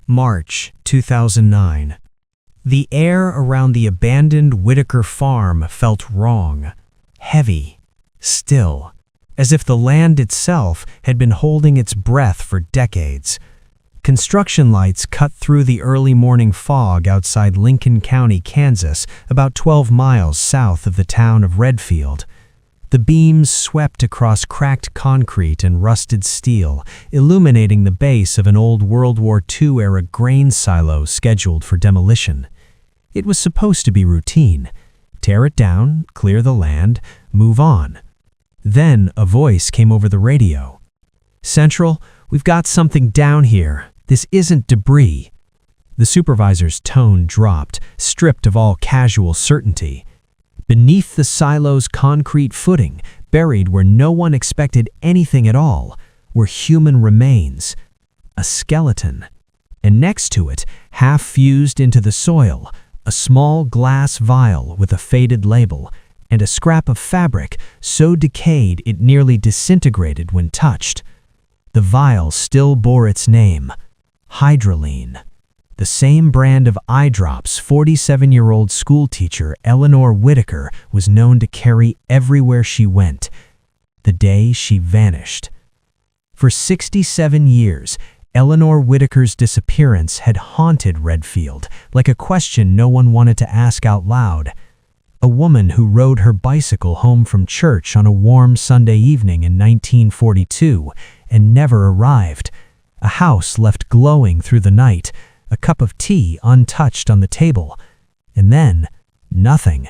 March 2009. The air around the abandoned Whitaker farm felt wrong, heavy, still, as if the land itself had been holding its breath for decades. Construction lights cut through the early morning fog outside Lincoln County, Kansas, about 12 miles south of the town of Redfield. The beams swept across cracked concrete and rusted steel, illuminating the base of an old World War II-era grain silo scheduled for demolition. It was supposed to be routine. Tear it down, clear the land, move on. Then a voice came over the radio. "Central, we've got something down here. This isn't debris." The supervisor's tone dropped, stripped of all casual certainty. Beneath the silo's concrete footing, buried where no one expected anything at all, were human remains. A skeleton. And next to it, half fused into the soil, a small glass vial with a faded label, and a scrap of fabric so decayed it nearly disintegrated when touched. The vial still bore its name, Hydraline. The same brand of eye drops 47-year-old schoolteacher Eleanor Whitaker was known to carry everywhere she went, the day she vanished. For 67 years, Eleanor Whitaker's disappearance had haunted Redfield, like a question no one wanted to ask out loud. A woman who rode her bicycle home from church on a warm Sunday evening in 1942 and never arrived. A house left glowing through the night, a cup of tea untouched on the table, and then nothing.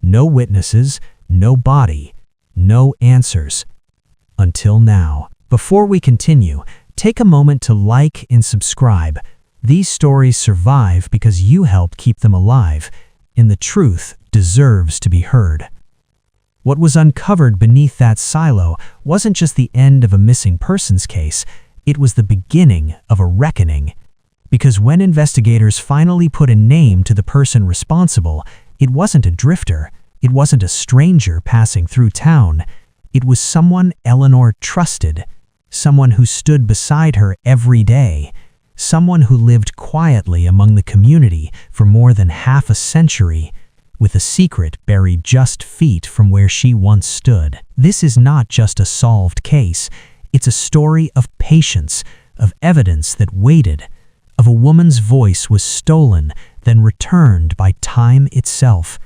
No witnesses, no body, no answers. Until now. Before we continue, take a moment to like and subscribe. These stories survive because you helped keep them alive, and the truth deserves to be heard. What was uncovered beneath that silo wasn't just the end of a missing persons case, it was the beginning of a reckoning. Because when investigators finally put a name to the person responsible, it wasn't a drifter, it wasn't a stranger passing through town. It was someone Eleanor trusted, someone who stood beside her every day, someone who lived quietly among the community for more than half a century, with a secret buried just feet from where she once stood. This is not just a solved case, it's a story of patience, of evidence that waited, of a woman's voice was stolen, then returned by time itself.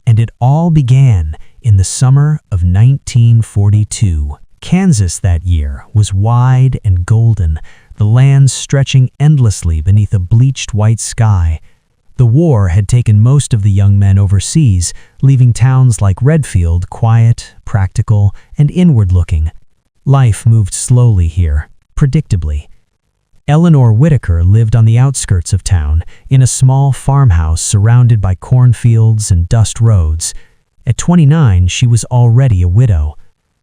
And it all began in the summer of 1942. Kansas that year was wide and golden, the land stretching endlessly beneath a bleached white sky. The war had taken most of the young men overseas, leaving towns like Redfield quiet, practical, and inward-looking. Life moved slowly here, predictably. Eleanor Whitaker lived on the outskirts of town, in a small farmhouse surrounded by cornfields and dust roads. At 29, she was already a widow.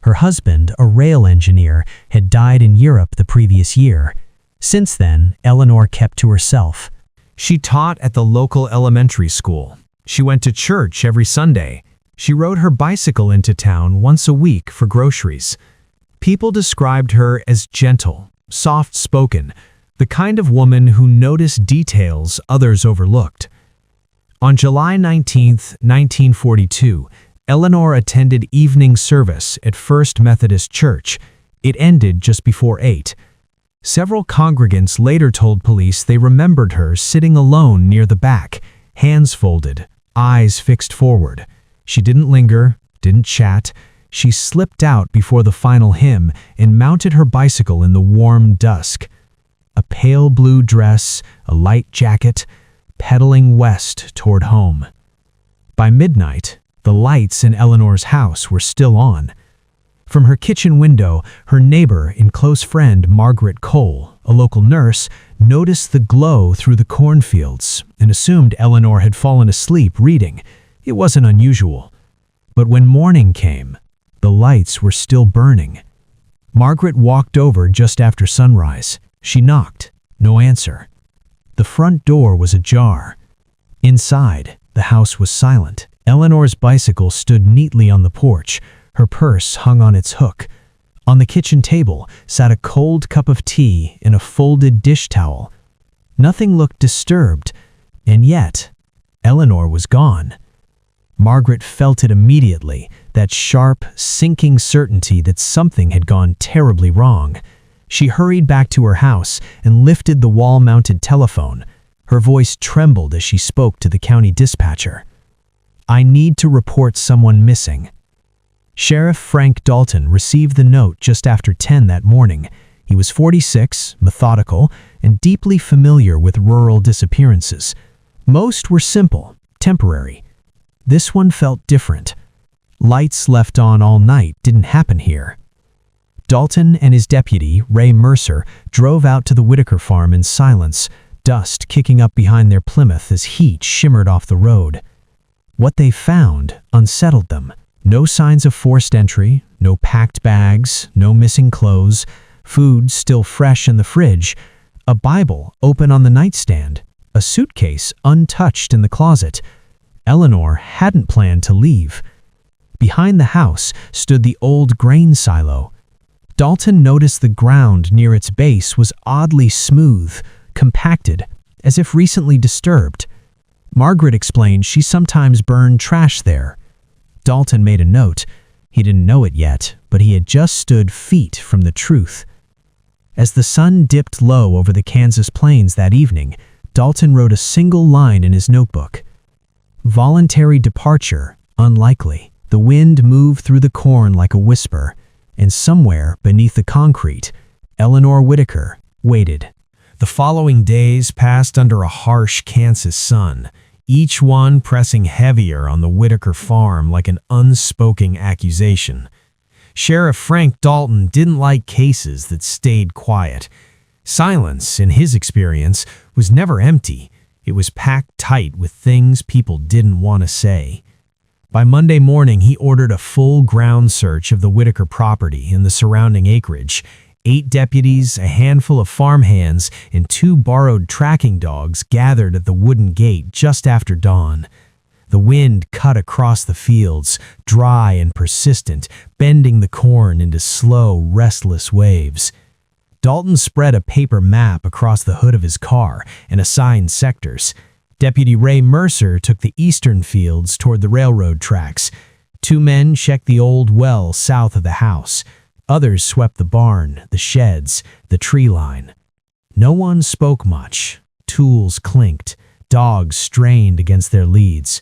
Her husband, a rail engineer, had died in Europe the previous year. Since then, Eleanor kept to herself. She taught at the local elementary school. She went to church every Sunday. She rode her bicycle into town once a week for groceries. People described her as gentle, soft-spoken, the kind of woman who noticed details others overlooked. On July 19, 1942, Eleanor attended evening service at First Methodist Church. It ended just before 8. Several congregants later told police they remembered her sitting alone near the back, hands folded, eyes fixed forward. She didn't linger, didn't chat. She slipped out before the final hymn and mounted her bicycle in the warm dusk. A pale blue dress, a light jacket, pedaling west toward home. By midnight, the lights in Eleanor's house were still on. From her kitchen window, her neighbor and close friend Margaret Cole, a local nurse, noticed the glow through the cornfields and assumed Eleanor had fallen asleep reading. It wasn't unusual. But when morning came, the lights were still burning. Margaret walked over just after sunrise. She knocked. No answer. The front door was ajar. Inside, the house was silent. Eleanor's bicycle stood neatly on the porch. Her purse hung on its hook. On the kitchen table sat a cold cup of tea and a folded dish towel. Nothing looked disturbed, and yet, Eleanor was gone. Margaret felt it immediately, that sharp, sinking certainty that something had gone terribly wrong. She hurried back to her house and lifted the wall-mounted telephone. Her voice trembled as she spoke to the county dispatcher. "I need to report someone missing." Sheriff Frank Dalton received the note just after 10 that morning. He was 46, methodical, and deeply familiar with rural disappearances. Most were simple, temporary. This one felt different. Lights left on all night didn't happen here. Dalton and his deputy, Ray Mercer, drove out to the Whitaker farm in silence, dust kicking up behind their Plymouth as heat shimmered off the road. What they found unsettled them. No signs of forced entry, no packed bags, no missing clothes, food still fresh in the fridge, a Bible open on the nightstand, a suitcase untouched in the closet. Eleanor hadn't planned to leave. Behind the house stood the old grain silo. Dalton noticed the ground near its base was oddly smooth, compacted, as if recently disturbed. Margaret explained she sometimes burned trash there. Dalton made a note. He didn't know it yet, but he had just stood feet from the truth. As the sun dipped low over the Kansas plains that evening, Dalton wrote a single line in his notebook. Voluntary departure, unlikely. The wind moved through the corn like a whisper, and somewhere beneath the concrete, Eleanor Whitaker waited. The following days passed under a harsh Kansas sun, each one pressing heavier on the Whitaker farm like an unspoken accusation. Sheriff Frank Dalton didn't like cases that stayed quiet. Silence, in his experience, was never empty. It was packed tight with things people didn't want to say. By Monday morning, he ordered a full ground search of the Whitaker property and the surrounding acreage. 8 deputies, a handful of farmhands, and 2 borrowed tracking dogs gathered at the wooden gate just after dawn. The wind cut across the fields, dry and persistent, bending the corn into slow, restless waves. Dalton spread a paper map across the hood of his car and assigned sectors. Deputy Ray Mercer took the eastern fields toward the railroad tracks. 2 men checked the old well south of the house. Others swept the barn, the sheds, the tree line. No one spoke much. Tools clinked. Dogs strained against their leads.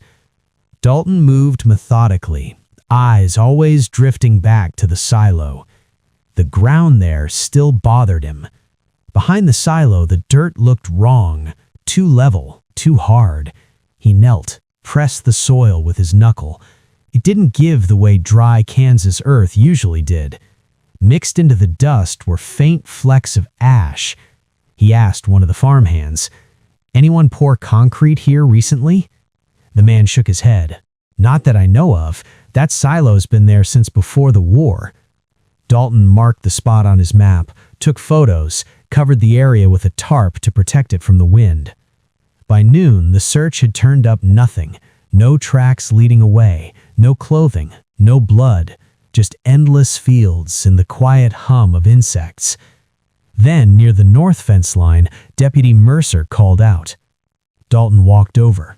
Dalton moved methodically, eyes always drifting back to the silo. The ground there still bothered him. Behind the silo, the dirt looked wrong, too level, too hard. He knelt, pressed the soil with his knuckle. It didn't give the way dry Kansas earth usually did. Mixed into the dust were faint flecks of ash. He asked one of the farmhands, "Anyone pour concrete here recently?" The man shook his head. "Not that I know of. That silo's been there since before the war." Dalton marked the spot on his map, took photos, covered the area with a tarp to protect it from the wind. By noon, the search had turned up nothing. No tracks leading away, no clothing, no blood. Just endless fields and the quiet hum of insects. Then, near the north fence line, Deputy Mercer called out. Dalton walked over.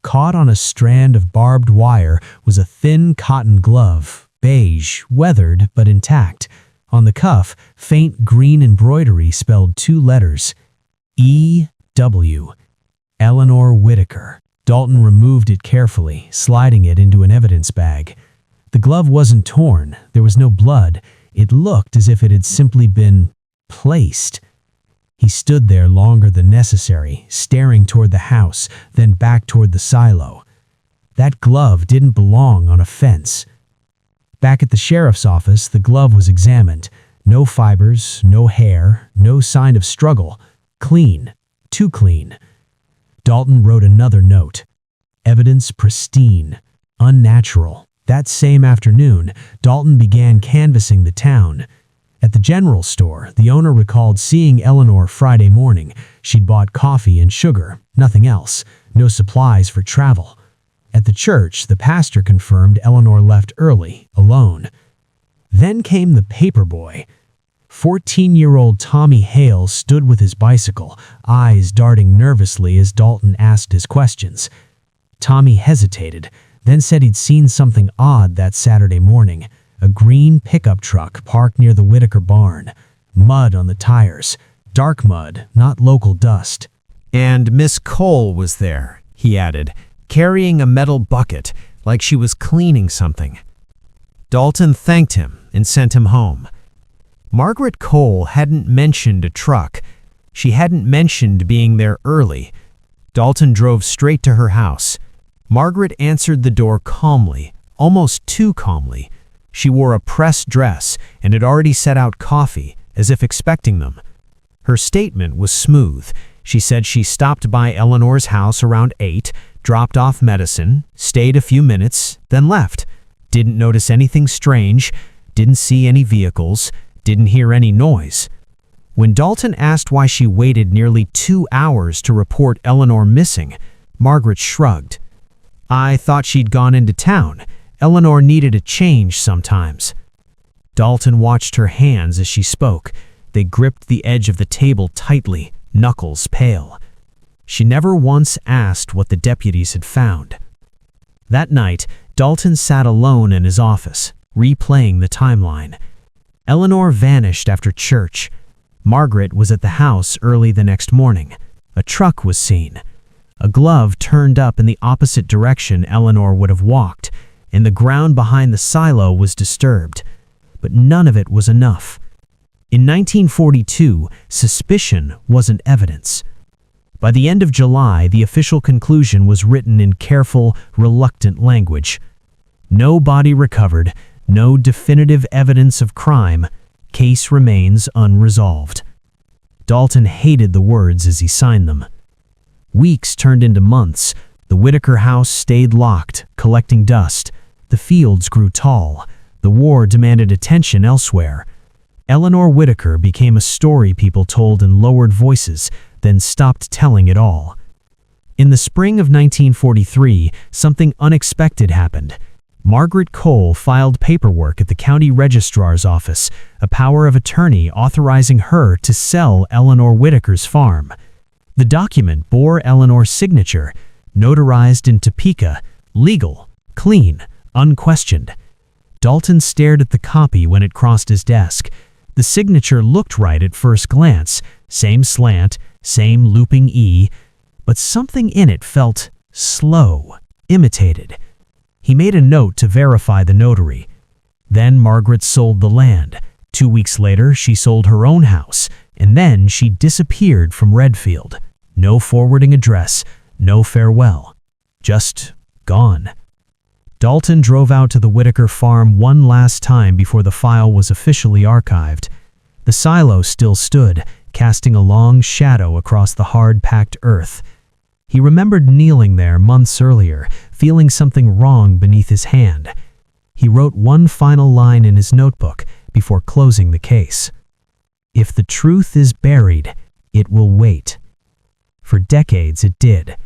Caught on a strand of barbed wire was a thin cotton glove, beige, weathered but intact. On the cuff, faint green embroidery spelled 2 letters, E.W. Eleanor Whitaker. Dalton removed it carefully, sliding it into an evidence bag. The glove wasn't torn, there was no blood. It looked as if it had simply been placed. He stood there longer than necessary, staring toward the house, then back toward the silo. That glove didn't belong on a fence. Back at the sheriff's office, the glove was examined. No fibers, no hair, no sign of struggle. Clean. Too clean. Dalton wrote another note. Evidence pristine. Unnatural. That same afternoon, Dalton began canvassing the town. At the general store, the owner recalled seeing Eleanor Friday morning. She'd bought coffee and sugar, nothing else, no supplies for travel. At the church, the pastor confirmed Eleanor left early, alone. Then came the paper boy. 14-year-old Tommy Hale stood with his bicycle, eyes darting nervously as Dalton asked his questions. Tommy hesitated, then said he'd seen something odd that Saturday morning. A green pickup truck parked near the Whitaker barn. Mud on the tires. Dark mud, not local dust. And Miss Cole was there, he added, carrying a metal bucket like she was cleaning something. Dalton thanked him and sent him home. Margaret Cole hadn't mentioned a truck. She hadn't mentioned being there early. Dalton drove straight to her house. Margaret answered the door calmly, almost too calmly. She wore a pressed dress and had already set out coffee, as if expecting them. Her statement was smooth. She said she stopped by Eleanor's house around 8, dropped off medicine, stayed a few minutes, then left. Didn't notice anything strange, didn't see any vehicles, didn't hear any noise. When Dalton asked why she waited nearly 2 hours to report Eleanor missing, Margaret shrugged. "I thought she'd gone into town. Eleanor needed a change sometimes." Dalton watched her hands as she spoke. They gripped the edge of the table tightly, knuckles pale. She never once asked what the deputies had found. That night, Dalton sat alone in his office, replaying the timeline. Eleanor vanished after church. Margaret was at the house early the next morning. A truck was seen. A glove turned up in the opposite direction Eleanor would have walked, and the ground behind the silo was disturbed. But none of it was enough. In 1942, suspicion wasn't evidence. By the end of July, the official conclusion was written in careful, reluctant language. No body recovered, no definitive evidence of crime. Case remains unresolved. Dalton hated the words as he signed them. Weeks turned into months. The Whitaker house stayed locked, collecting dust. The fields grew tall. The war demanded attention elsewhere. Eleanor Whitaker became a story people told in lowered voices, then stopped telling it all. In the spring of 1943, something unexpected happened. Margaret Cole filed paperwork at the county registrar's office, a power of attorney authorizing her to sell Eleanor Whitaker's farm. The document bore Eleanor's signature, notarized in Topeka, legal, clean, unquestioned. Dalton stared at the copy when it crossed his desk. The signature looked right at first glance, same slant, same looping E, but something in it felt slow, imitated. He made a note to verify the notary. Then Margaret sold the land. 2 weeks later, she sold her own house, and then she disappeared from Redfield. No forwarding address, no farewell. Just gone. Dalton drove out to the Whitaker farm one last time before the file was officially archived. The silo still stood, casting a long shadow across the hard-packed earth. He remembered kneeling there months earlier, feeling something wrong beneath his hand. He wrote one final line in his notebook before closing the case. "If the truth is buried, it will wait." For decades it did.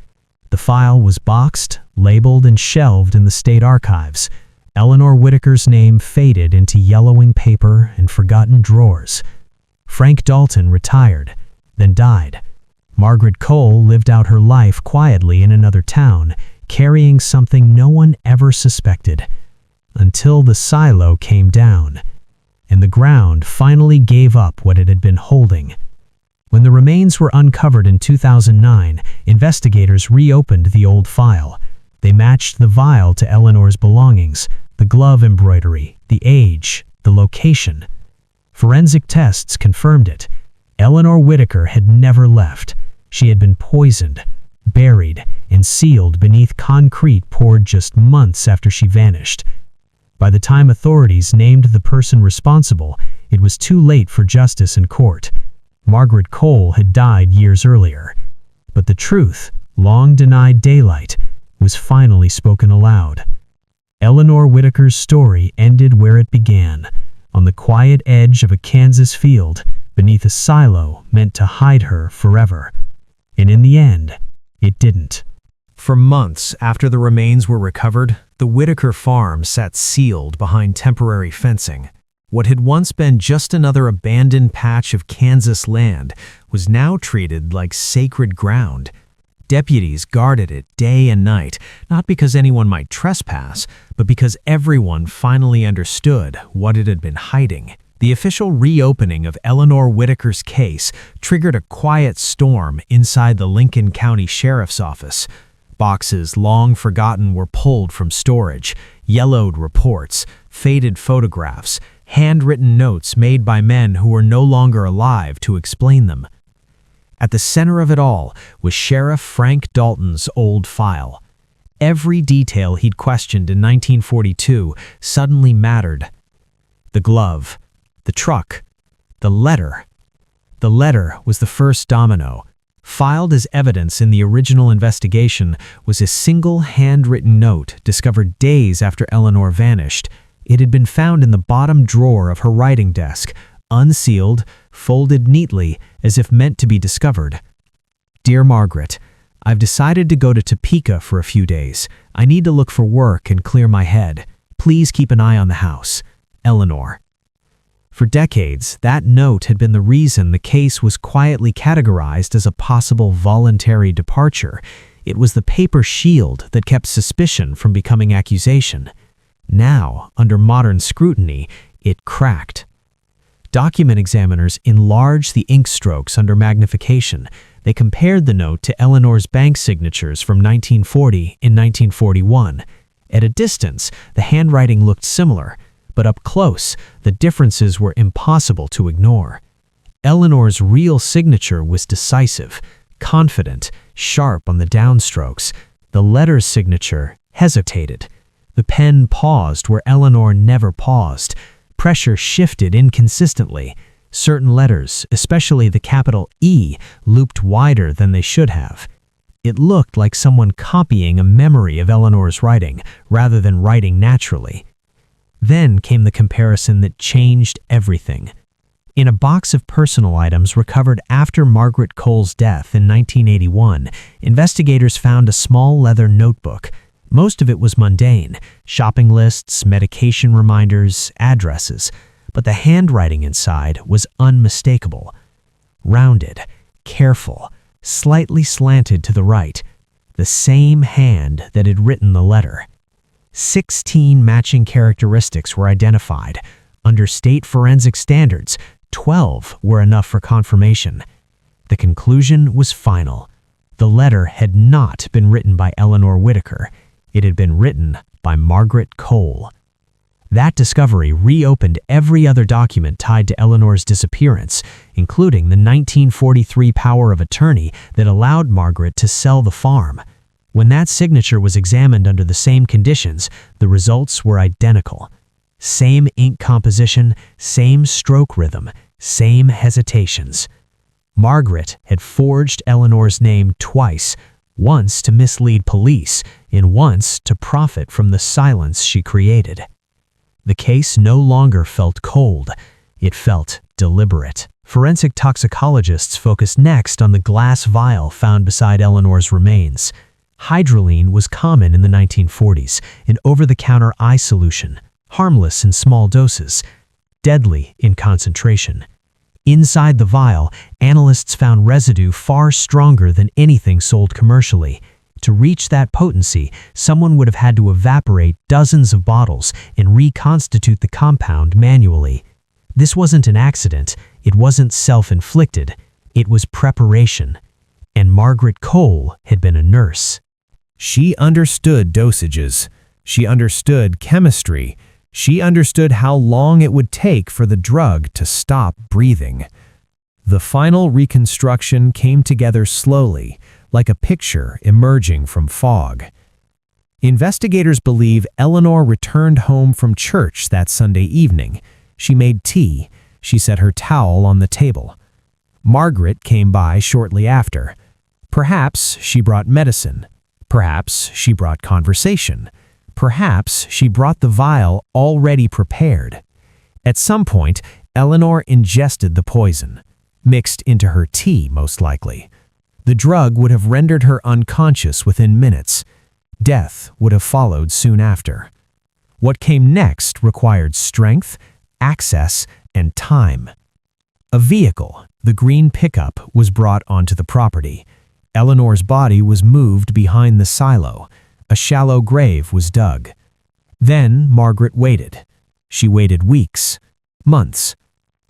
The file was boxed, labeled, and shelved in the state archives. Eleanor Whitaker's name faded into yellowing paper and forgotten drawers. Frank Dalton retired, then died. Margaret Cole lived out her life quietly in another town, carrying something no one ever suspected. Until the silo came down, and the ground finally gave up what it had been holding. When the remains were uncovered in 2009, investigators reopened the old file. They matched the vial to Eleanor's belongings, the glove embroidery, the age, the location. Forensic tests confirmed it. Eleanor Whitaker had never left. She had been poisoned, buried, and sealed beneath concrete poured just months after she vanished. By the time authorities named the person responsible, it was too late for justice in court. Margaret Cole had died years earlier. But the truth, long denied daylight, was finally spoken aloud. Eleanor Whitaker's story ended where it began, on the quiet edge of a Kansas field, beneath a silo meant to hide her forever. And in the end, it didn't. For months after the remains were recovered, the Whitaker farm sat sealed behind temporary fencing. What had once been just another abandoned patch of Kansas land was now treated like sacred ground. Deputies guarded it day and night, not because anyone might trespass, but because everyone finally understood what it had been hiding. The official reopening of Eleanor Whitaker's case triggered a quiet storm inside the Lincoln County Sheriff's Office. Boxes long forgotten were pulled from storage, yellowed reports, faded photographs, handwritten notes made by men who were no longer alive to explain them. At the center of it all was Sheriff Frank Dalton's old file. Every detail he'd questioned in 1942 suddenly mattered. The glove, the truck, the letter. The letter was the first domino. Filed as evidence in the original investigation was a single handwritten note discovered days after Eleanor vanished. It had been found in the bottom drawer of her writing desk, unsealed, folded neatly as if meant to be discovered. Dear Margaret, I've decided to go to Topeka for a few days. I need to look for work and clear my head. Please keep an eye on the house. Eleanor. For decades, that note had been the reason the case was quietly categorized as a possible voluntary departure. It was the paper shield that kept suspicion from becoming accusation. Now, under modern scrutiny, it cracked. Document examiners enlarged the ink strokes under magnification. They compared the note to Eleanor's bank signatures from 1940 and 1941. At a distance, the handwriting looked similar, but up close, the differences were impossible to ignore. Eleanor's real signature was decisive, confident, sharp on the downstrokes. The letter's signature hesitated. The pen paused where Eleanor never paused. Pressure shifted inconsistently. Certain letters, especially the capital E, looped wider than they should have. It looked like someone copying a memory of Eleanor's writing, rather than writing naturally. Then came the comparison that changed everything. In a box of personal items recovered after Margaret Cole's death in 1981, investigators found a small leather notebook. Most of it was mundane: shopping lists, medication reminders, addresses. But the handwriting inside was unmistakable. Rounded, careful, slightly slanted to the right. The same hand that had written the letter. 16 matching characteristics were identified. Under state forensic standards, 12 were enough for confirmation. The conclusion was final. The letter had not been written by Eleanor Whitaker. It had been written by Margaret Cole. That discovery reopened every other document tied to Eleanor's disappearance, including the 1943 power of attorney that allowed Margaret to sell the farm. When that signature was examined under the same conditions, the results were identical. Same ink composition, same stroke rhythm, same hesitations. Margaret had forged Eleanor's name twice, once to mislead police and once to profit from the silence she created. The case no longer felt cold. It felt deliberate. Forensic toxicologists focused next on the glass vial found beside Eleanor's remains. Hydroline was common in the 1940s, an over-the-counter eye solution, harmless in small doses, deadly in concentration. Inside the vial, analysts found residue far stronger than anything sold commercially. To reach that potency, someone would have had to evaporate dozens of bottles and reconstitute the compound manually. This wasn't an accident. It wasn't self-inflicted. It was preparation. And Margaret Cole had been a nurse. She understood dosages. She understood chemistry. She understood how long it would take for the drug to stop breathing. The final reconstruction came together slowly, like a picture emerging from fog. Investigators believe Eleanor returned home from church that Sunday evening. She made tea. She set her towel on the table. Margaret came by shortly after. Perhaps she brought medicine. Perhaps she brought conversation. Perhaps she brought the vial already prepared. At some point, Eleanor ingested the poison, mixed into her tea most likely. The drug would have rendered her unconscious within minutes. Death would have followed soon after. What came next required strength, access, and time. A vehicle, the green pickup, was brought onto the property. Eleanor's body was moved behind the silo. A shallow grave was dug. Then Margaret waited. She waited weeks, months.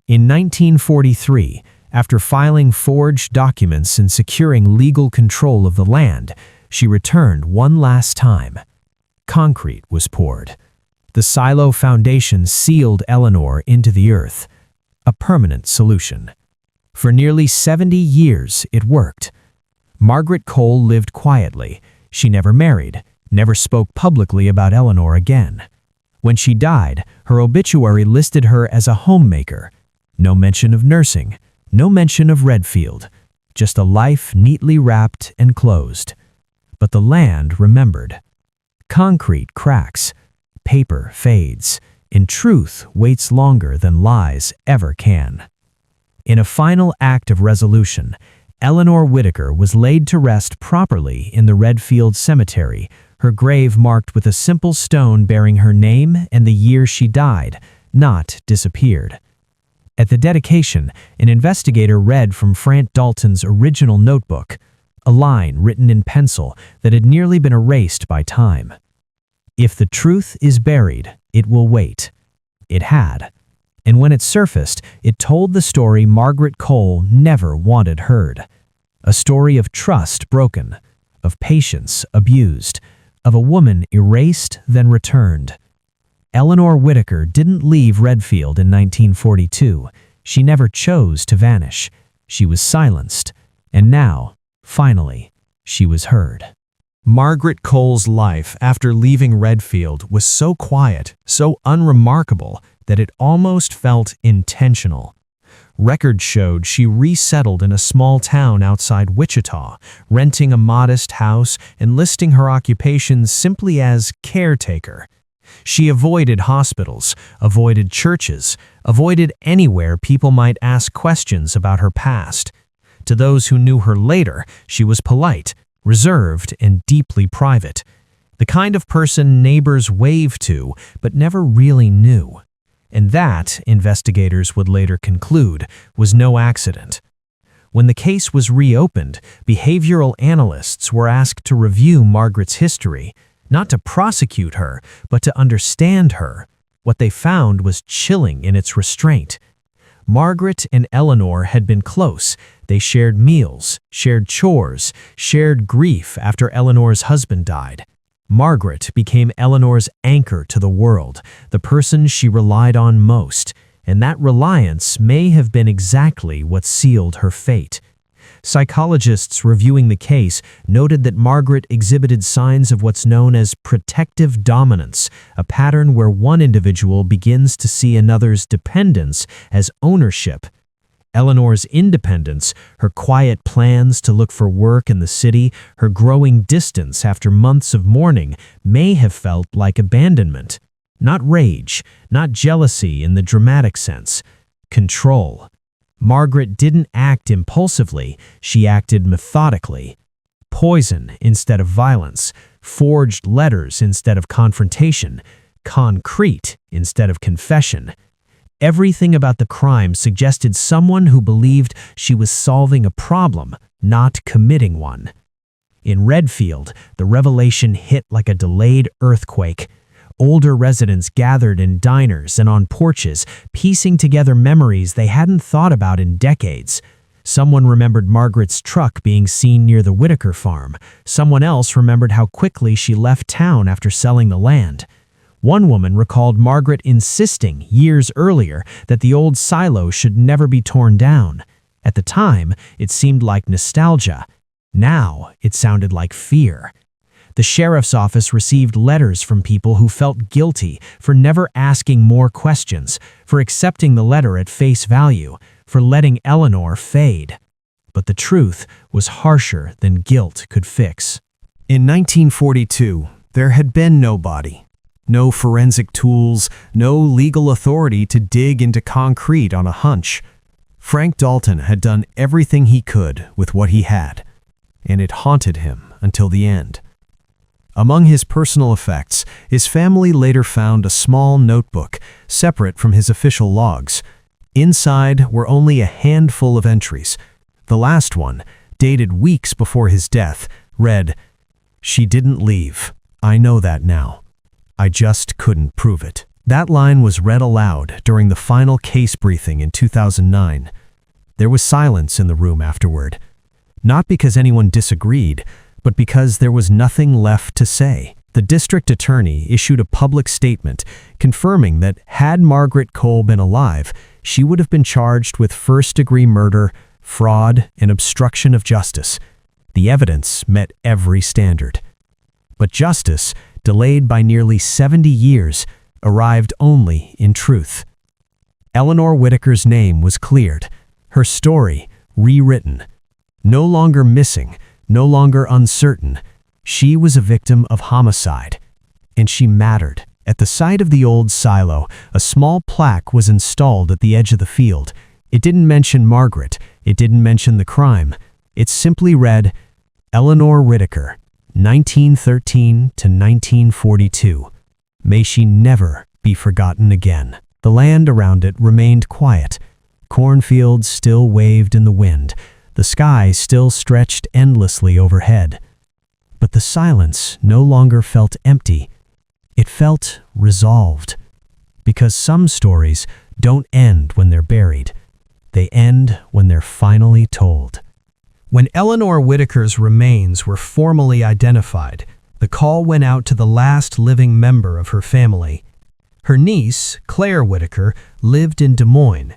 In 1943, after filing forged documents and securing legal control of the land, she returned one last time. Concrete was poured. The silo foundation sealed Eleanor into the earth, a permanent solution. For nearly 70 years, it worked. Margaret Cole lived quietly. She never married, never spoke publicly about Eleanor again. When she died, her obituary listed her as a homemaker. No mention of nursing, no mention of Redfield, just a life neatly wrapped and closed. But the land remembered. Concrete cracks, paper fades, and truth waits longer than lies ever can. In a final act of resolution, Eleanor Whitaker was laid to rest properly in the Redfield Cemetery, her grave marked with a simple stone bearing her name and the year she died, not disappeared. At the dedication, an investigator read from Frank Dalton's original notebook, a line written in pencil that had nearly been erased by time. "If the truth is buried, it will wait." It had. And when it surfaced, it told the story Margaret Cole never wanted heard. A story of trust broken, of patience abused, of a woman erased then returned. Eleanor Whitaker didn't leave Redfield in 1942. She never chose to vanish. She was silenced. And now, finally, she was heard. Margaret Cole's life after leaving Redfield was so quiet, so unremarkable, that it almost felt intentional. Records showed she resettled in a small town outside Wichita, renting a modest house and listing her occupation simply as caretaker. She avoided hospitals, avoided churches, avoided anywhere people might ask questions about her past. To those who knew her later, she was polite, reserved, and deeply private. The kind of person neighbors waved to, but never really knew. And that, investigators would later conclude, was no accident. When the case was reopened, behavioral analysts were asked to review Margaret's history, not to prosecute her, but to understand her. What they found was chilling in its restraint. Margaret and Eleanor had been close. They shared meals, shared chores, shared grief after Eleanor's husband died. Margaret became Eleanor's anchor to the world, the person she relied on most, and that reliance may have been exactly what sealed her fate. Psychologists reviewing the case noted that Margaret exhibited signs of what's known as protective dominance, a pattern where one individual begins to see another's dependence as ownership. Eleanor's independence, her quiet plans to look for work in the city, her growing distance after months of mourning may have felt like abandonment. Not rage, not jealousy in the dramatic sense. Control. Margaret didn't act impulsively, she acted methodically. Poison instead of violence, forged letters instead of confrontation, concrete instead of confession. Everything about the crime suggested someone who believed she was solving a problem, not committing one. In Redfield, the revelation hit like a delayed earthquake. Older residents gathered in diners and on porches, piecing together memories they hadn't thought about in decades. Someone remembered Margaret's truck being seen near the Whitaker farm. Someone else remembered how quickly she left town after selling the land. One woman recalled Margaret insisting years earlier that the old silo should never be torn down. At the time, it seemed like nostalgia. Now, it sounded like fear. The sheriff's office received letters from people who felt guilty for never asking more questions, for accepting the letter at face value, for letting Eleanor fade. But the truth was harsher than guilt could fix. In 1942, there had been no body. No forensic tools, no legal authority to dig into concrete on a hunch. Frank Dalton had done everything he could with what he had, and it haunted him until the end. Among his personal effects, his family later found a small notebook, separate from his official logs. Inside were only a handful of entries. The last one, dated weeks before his death, read, "She didn't leave. I know that now. I just couldn't prove it." That line was read aloud during the final case briefing in 2009. There was silence in the room afterward. Not because anyone disagreed, but because there was nothing left to say. The district attorney issued a public statement confirming that had Margaret Cole been alive, she would have been charged with first-degree murder, fraud, and obstruction of justice. The evidence met every standard. But justice, delayed by nearly 70 years, arrived only in truth. Eleanor Whitaker's name was cleared, her story rewritten. No longer missing, no longer uncertain, she was a victim of homicide. And she mattered. At the site of the old silo, a small plaque was installed at the edge of the field. It didn't mention Margaret. It didn't mention the crime. It simply read, Eleanor Whitaker, 1913 to 1942. May she never be forgotten again. The land around it remained quiet. Cornfields still waved in the wind. The sky still stretched endlessly overhead. But the silence no longer felt empty. It felt resolved. Because some stories don't end when they're buried. They end when they're finally told. When Eleanor Whitaker's remains were formally identified, the call went out to the last living member of her family. Her niece, Claire Whitaker, lived in Des Moines.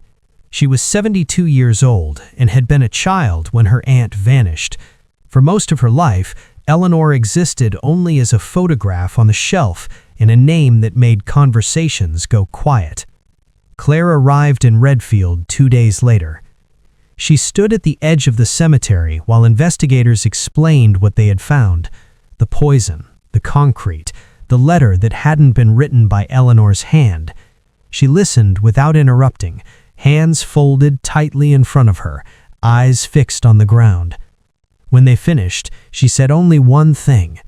She was 72 years old and had been a child when her aunt vanished. For most of her life, Eleanor existed only as a photograph on the shelf and a name that made conversations go quiet. Claire arrived in Redfield 2 days later. She stood at the edge of the cemetery while investigators explained what they had found: the poison, the concrete, the letter that hadn't been written by Eleanor's hand. She listened without interrupting, hands folded tightly in front of her, eyes fixed on the ground. When they finished, she said only one thing.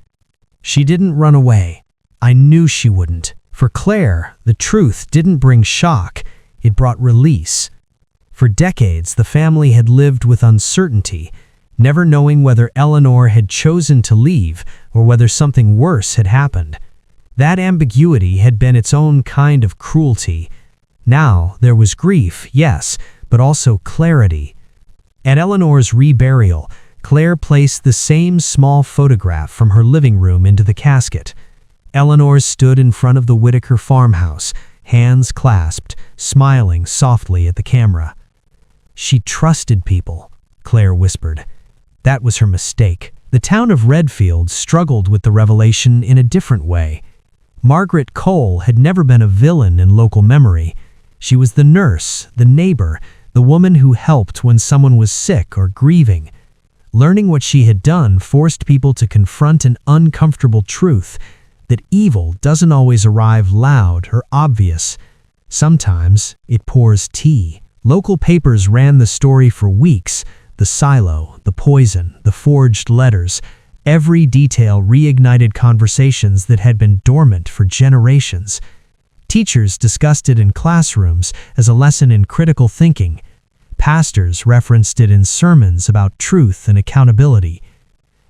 She didn't run away. I knew she wouldn't. For Claire, the truth didn't bring shock, it brought release. For decades, the family had lived with uncertainty, never knowing whether Eleanor had chosen to leave or whether something worse had happened. That ambiguity had been its own kind of cruelty. Now there was grief, yes, but also clarity. At Eleanor's reburial, Claire placed the same small photograph from her living room into the casket. Eleanor stood in front of the Whitaker farmhouse, hands clasped, smiling softly at the camera. She trusted people, Claire whispered. That was her mistake. The town of Redfield struggled with the revelation in a different way. Margaret Cole had never been a villain in local memory. She was the nurse, the neighbor, the woman who helped when someone was sick or grieving. Learning what she had done forced people to confront an uncomfortable truth, that evil doesn't always arrive loud or obvious. Sometimes it pours tea. Local papers ran the story for weeks: the silo, the poison, the forged letters. Every detail reignited conversations that had been dormant for generations. Teachers discussed it in classrooms as a lesson in critical thinking. Pastors referenced it in sermons about truth and accountability.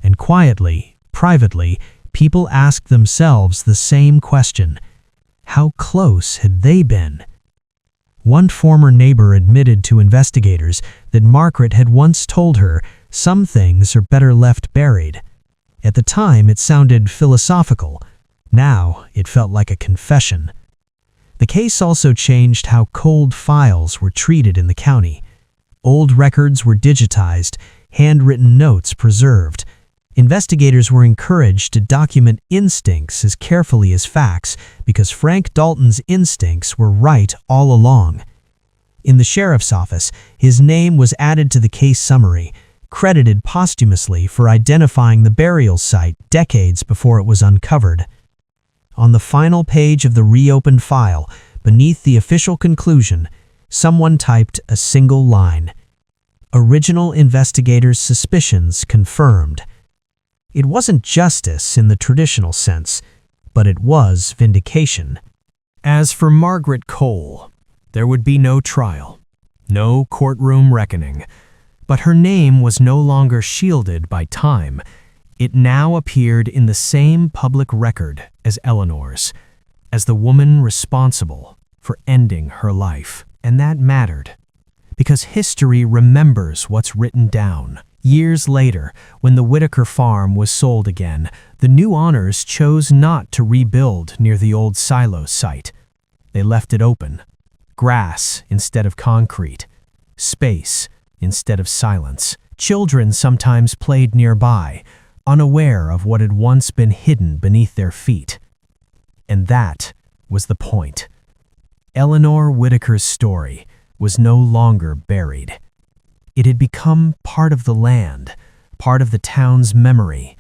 And quietly, privately, people asked themselves the same question: how close had they been? One former neighbor admitted to investigators that Margaret had once told her some things are better left buried. At the time, it sounded philosophical. Now, it felt like a confession. The case also changed how cold files were treated in the county. Old records were digitized, handwritten notes preserved. Investigators were encouraged to document instincts as carefully as facts because Frank Dalton's instincts were right all along. In the sheriff's office, his name was added to the case summary, credited posthumously for identifying the burial site decades before it was uncovered. On the final page of the reopened file, beneath the official conclusion, someone typed a single line: original investigators' suspicions confirmed. It wasn't justice in the traditional sense, but it was vindication. As for Margaret Cole, there would be no trial, no courtroom reckoning, but her name was no longer shielded by time. It now appeared in the same public record as Eleanor's, as the woman responsible for ending her life. And that mattered, because history remembers what's written down. Years later, when the Whitaker farm was sold again, the new owners chose not to rebuild near the old silo site. They left it open, grass instead of concrete, space instead of silence. Children sometimes played nearby, unaware of what had once been hidden beneath their feet. And that was the point. Eleanor Whitaker's story was no longer buried. It had become part of the land, part of the town's memory,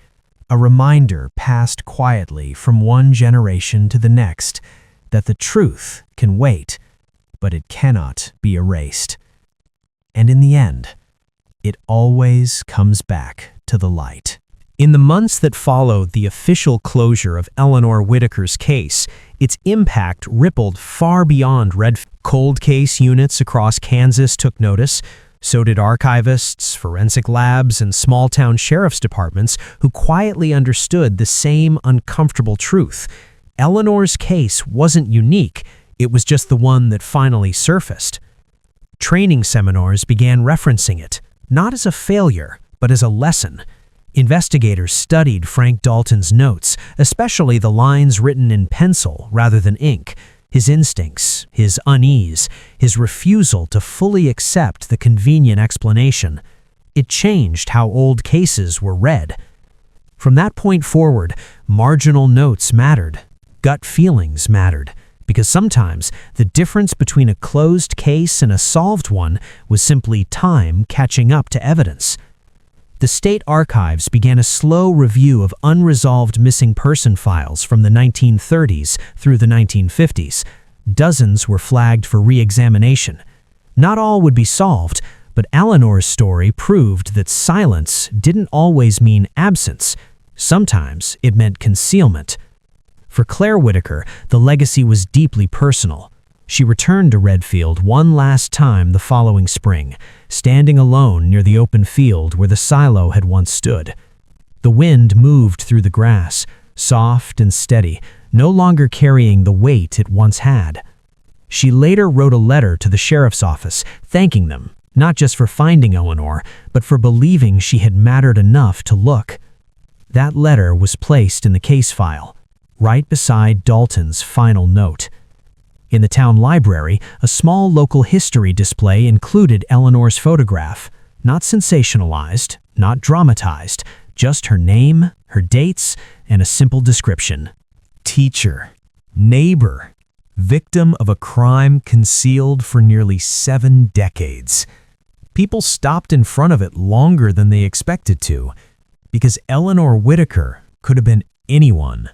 a reminder passed quietly from one generation to the next that the truth can wait, but it cannot be erased. And in the end, it always comes back to the light. In the months that followed the official closure of Eleanor Whitaker's case, its impact rippled far beyond cold case units across Kansas took notice. So did archivists, forensic labs, and small-town sheriff's departments who quietly understood the same uncomfortable truth. Eleanor's case wasn't unique, it was just the one that finally surfaced. Training seminars began referencing it, not as a failure, but as a lesson. Investigators studied Frank Dalton's notes, especially the lines written in pencil rather than ink, his instincts, his unease, his refusal to fully accept the convenient explanation. It changed how old cases were read. From that point forward, marginal notes mattered, gut feelings mattered, because sometimes the difference between a closed case and a solved one was simply time catching up to evidence. The state archives began a slow review of unresolved missing person files from the 1930s through the 1950s. Dozens were flagged for re-examination. Not all would be solved, but Eleanor's story proved that silence didn't always mean absence. Sometimes it meant concealment. For Claire Whitaker, the legacy was deeply personal. She returned to Redfield one last time the following spring, standing alone near the open field where the silo had once stood. The wind moved through the grass, soft and steady, no longer carrying the weight it once had. She later wrote a letter to the sheriff's office, thanking them, not just for finding Eleanor, but for believing she had mattered enough to look. That letter was placed in the case file, right beside Dalton's final note. In the town library, a small local history display included Eleanor's photograph, not sensationalized, not dramatized, just her name, her dates, and a simple description. Teacher, neighbor, victim of a crime concealed for nearly 7 decades. People stopped in front of it longer than they expected to, because Eleanor Whitaker could have been anyone.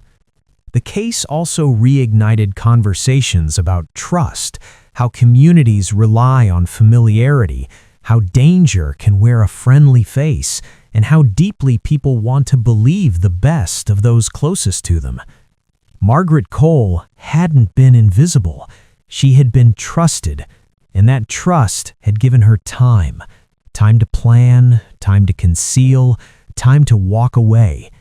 The case also reignited conversations about trust, how communities rely on familiarity, how danger can wear a friendly face, and how deeply people want to believe the best of those closest to them. Margaret Cole hadn't been invisible. She had been trusted, and that trust had given her time. Time to plan, time to conceal, time to walk away.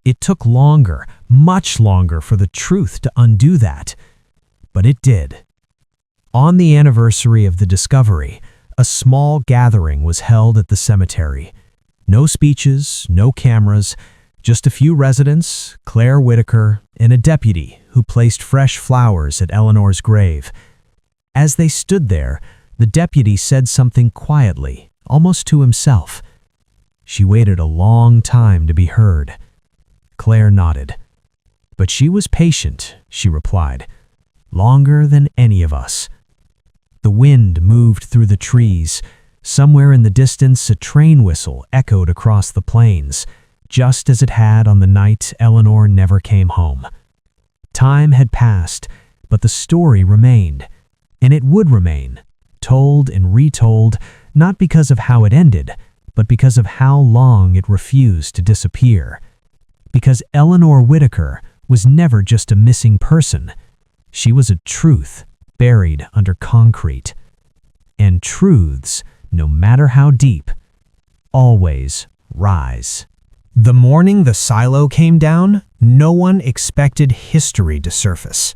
It took longer, much longer, for the truth to undo that. But it did. On the anniversary of the discovery, a small gathering was held at the cemetery. No speeches, no cameras, just a few residents, Claire Whitaker, and a deputy who placed fresh flowers at Eleanor's grave. As they stood there, the deputy said something quietly, almost to himself. She waited a long time to be heard. Claire nodded. But she was patient, she replied. Longer than any of us. The wind moved through the trees. Somewhere in the distance, a train whistle echoed across the plains, just as it had on the night Eleanor never came home. Time had passed, but the story remained. And it would remain, told and retold, not because of how it ended, but because of how long it refused to disappear. Because Eleanor Whitaker was never just a missing person. She was a truth buried under concrete. And truths, no matter how deep, always rise. The morning the silo came down, no one expected history to surface.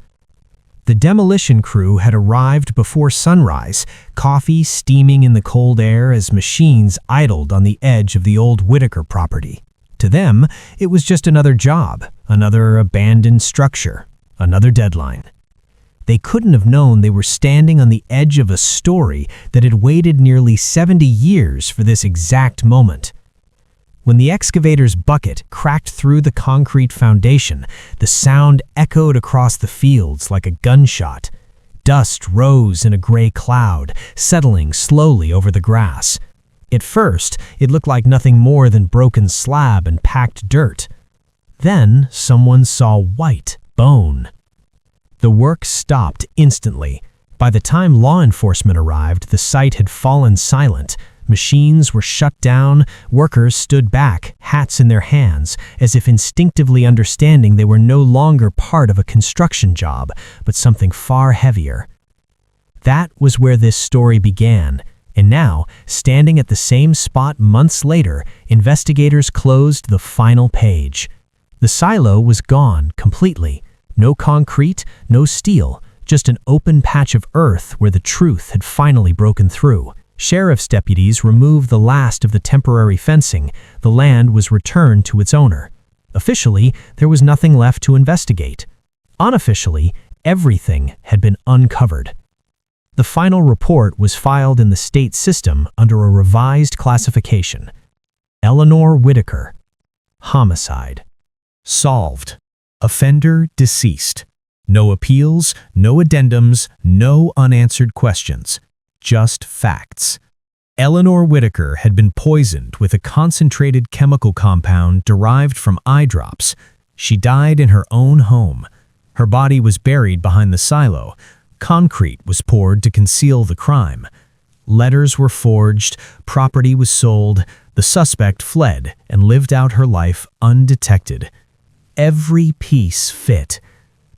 The demolition crew had arrived before sunrise, coffee steaming in the cold air as machines idled on the edge of the old Whitaker property. To them, it was just another job, another abandoned structure, another deadline. They couldn't have known they were standing on the edge of a story that had waited nearly 70 years for this exact moment. When the excavator's bucket cracked through the concrete foundation, the sound echoed across the fields like a gunshot. Dust rose in a gray cloud, settling slowly over the grass. At first, it looked like nothing more than broken slab and packed dirt. Then, someone saw white bone. The work stopped instantly. By the time law enforcement arrived, the site had fallen silent. Machines were shut down, workers stood back, hats in their hands, as if instinctively understanding they were no longer part of a construction job, but something far heavier. That was where this story began, and now, standing at the same spot months later, investigators closed the final page. The silo was gone completely. No concrete, no steel, just an open patch of earth where the truth had finally broken through. Sheriff's deputies removed the last of the temporary fencing. The land was returned to its owner. Officially, there was nothing left to investigate. Unofficially, everything had been uncovered. The final report was filed in the state system under a revised classification. Eleanor Whitaker. Homicide. Solved. Offender deceased. No appeals, no addendums, no unanswered questions. Just facts. Eleanor Whitaker had been poisoned with a concentrated chemical compound derived from eye drops. She died in her own home. Her body was buried behind the silo. Concrete was poured to conceal the crime. Letters were forged, property was sold, the suspect fled and lived out her life undetected. Every piece fit.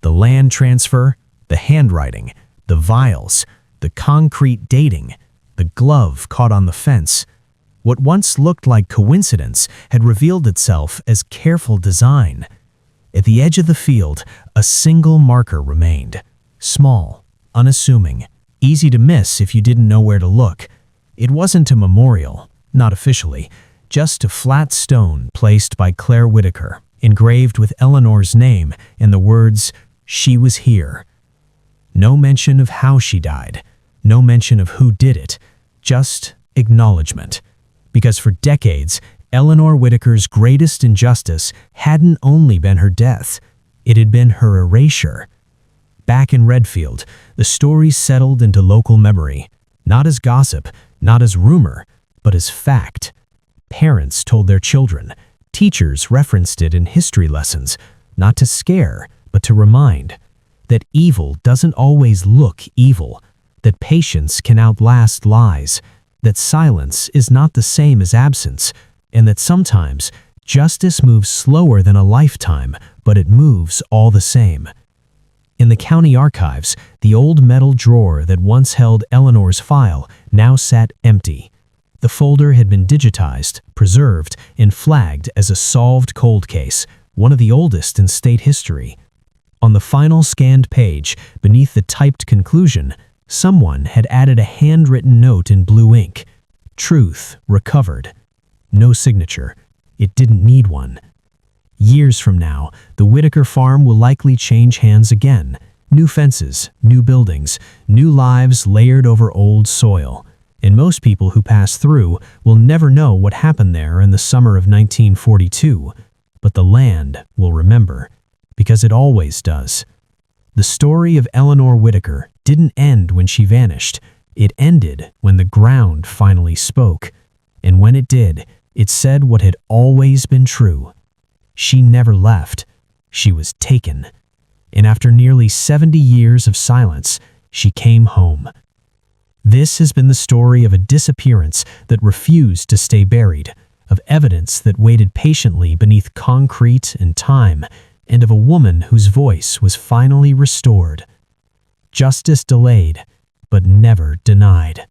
The land transfer, the handwriting, the vials, the concrete dating, the glove caught on the fence. What once looked like coincidence had revealed itself as careful design. At the edge of the field, a single marker remained. Small, unassuming, easy to miss if you didn't know where to look. It wasn't a memorial, not officially, just a flat stone placed by Claire Whitaker, engraved with Eleanor's name and the words, "She was here." No mention of how she died, no mention of who did it, just acknowledgement. Because for decades, Eleanor Whitaker's greatest injustice hadn't only been her death, it had been her erasure. Back in Redfield, the story settled into local memory, not as gossip, not as rumor, but as fact. Parents told their children, teachers referenced it in history lessons, not to scare, but to remind that evil doesn't always look evil, that patience can outlast lies, that silence is not the same as absence, and that sometimes justice moves slower than a lifetime, but it moves all the same. In the county archives, the old metal drawer that once held Eleanor's file now sat empty. The folder had been digitized, preserved, and flagged as a solved cold case, one of the oldest in state history. On the final scanned page, beneath the typed conclusion, someone had added a handwritten note in blue ink. Truth recovered. No signature. It didn't need one. Years from now, the Whitaker farm will likely change hands again. New fences, new buildings, new lives layered over old soil. And most people who pass through will never know what happened there in the summer of 1942. But the land will remember, because it always does. The story of Eleanor Whitaker didn't end when she vanished. It ended when the ground finally spoke. And when it did, it said what had always been true. She never left. She was taken. And after nearly 70 years of silence, she came home. This has been the story of a disappearance that refused to stay buried, of evidence that waited patiently beneath concrete and time, and of a woman whose voice was finally restored. Justice delayed, but never denied.